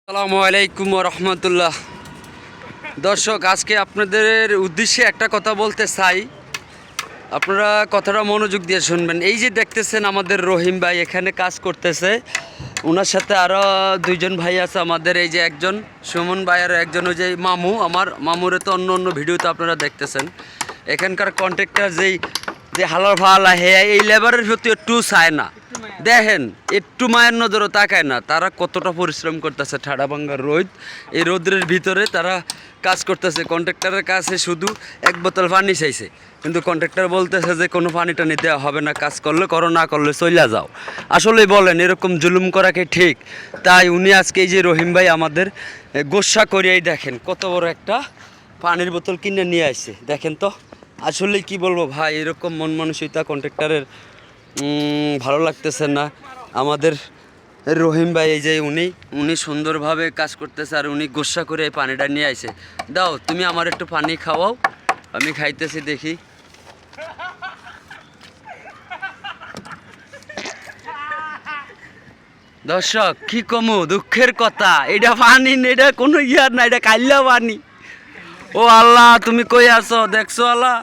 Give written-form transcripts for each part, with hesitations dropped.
আসসালামু আলাইকুম রহমতুল্লাহ। দর্শক, আজকে আপনাদের উদ্দেশ্যে একটা কথা বলতে চাই, আপনারা কথাটা মনোযোগ দিয়ে শুনবেন। এই যে দেখতেছেন আমাদের রহিম ভাই এখানে কাজ করতেছে, ওনার সাথে আরও দুইজন ভাই আছে আমাদের। এই যে একজন সুমন ভাই আর একজন ওই যে মামু, আমার মামুরে তো অন্য অন্য ভিডিওতে আপনারা দেখতেছেন। এখানকার কন্ট্রাক্টর যে হালার ফালা হে এই লেবারের প্রতি একটু চায় না, দেখেন একটু মায়ের নজরও তাকায় না। তারা কতটা পরিশ্রম করতেছে, ঠাডা ভাঙ্গার রোদ, এই রোদ্রের ভিতরে তারা কাজ করতেছে। কন্ট্রাক্টরের কাছে শুধু এক বোতল পানি চাইছে, কিন্তু কন্ট্রাক্টর বলতেছে যে কোনো পানি টানি দেওয়া হবে না, কাজ করলে করো, না করলে চইলা যাও। আসলে বলেন এরকম জুলুম করা কি ঠিক? তাই উনি আজকে এই যে রহিম ভাই আমাদের গোসা করিয়াই দেখেন কত বড় একটা পানির বোতল কিনে নিয়ে আসছে। দেখেন তো, আসলে কি বলবো ভাই, এরকম মন মানসিকতা কন্ট্রাক্টরের ভালো লাগতেছে না। আমাদের রহিম ভাই এই যে উনি সুন্দরভাবে কাজ করতেছে, আর উনি গোসা করে এই পানিটা নিয়ে আইছে। দাও তুমি আমার একটু পানি খাওয়াও, আমি খাইতেছি দেখি। দর্শক কি কমু, দুঃখের কথা, এটা পানি না, এটা কোনো ইয়ার না, এটা কাইল্লা পানি। ও আল্লাহ, তুমি কই আছো? দেখছো আল্লাহ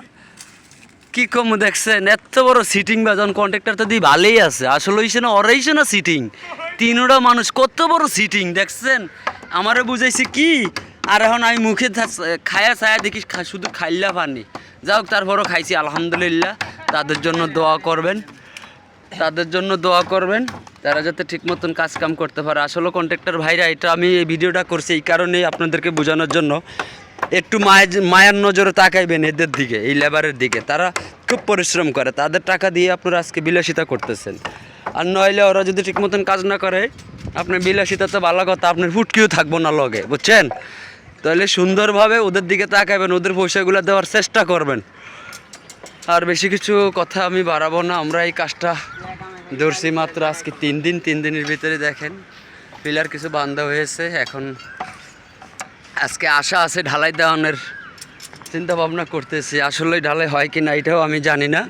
কি কমু, দেখছেন এত বড় সিটিং বাজন কন্ট্রাক্টর তো দিয়ে ভালোই আছে। আসলে হইছে না, ওরাইছে না সিটিং, তিনোটা মানুষ কত বড় সিটিং দেখছেন। আমারে বুঝাইছে কি, আর এখন আমি মুখে খায়া ছায়া দেখি শুধু খাইলা পানি। যাও, তারপরও খাইছি আলহামদুলিল্লাহ। তাদের জন্য দোয়া করবেন, তাদের জন্য দোয়া করবেন, তারা যাতে ঠিক মতন কাজ কাম করতে পারে। আসলে কন্ট্রাক্টর ভাইরা, এটা আমি এই ভিডিওটা করছি এই কারণেই আপনাদেরকে বোঝানোর জন্য, একটু মায়ের নজরে তাকাইবেন এদের দিকে, এই লেবারের দিকে। তারা খুব পরিশ্রম করে, তাদের টাকা দিয়ে আপনারা আজকে বিলাসিতা করতেছেন। আর নইলে ওরা যদি ঠিক মতন কাজ না করে, আপনার বিলাসিতা তো ভালো কথা, আপনার ফুটকিও থাকবো না লগে, বুঝছেন? তাহলে সুন্দরভাবে ওদের দিকে তাকাইবেন, ওদের পয়সাগুলো দেওয়ার চেষ্টা করবেন। আর বেশি কিছু কথা আমি বাড়াবো না। আমরা এই কাজটা ধরছি মাত্র আজকে 3 দিনের ভিতরে দেখেন পিলার কিছু বান্ধা হয়েছে। এখন আজকে আশা আছে ঢালাই দেওয়ানোর চিন্তা ভাবনা করতেছি। আসলে ঢালাই হয় কি না এটাও আমি জানি না।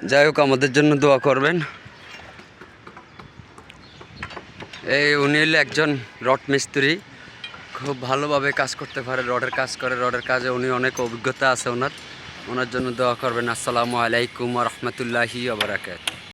যাই হোক, আমাদের জন্য দোয়া করবেন। এই উনি হলো একজন রড মিস্ত্রি, খুব ভালোভাবে কাজ করতে পারে, রডের কাজ করে, রডের কাজে উনি অনেক অভিজ্ঞতা আছে ওনার জন্য দোয়া করবেন। আসসালামু আলাইকুম ওয়া রাহমাতুল্লাহি ওয়া বারাকাতুহু।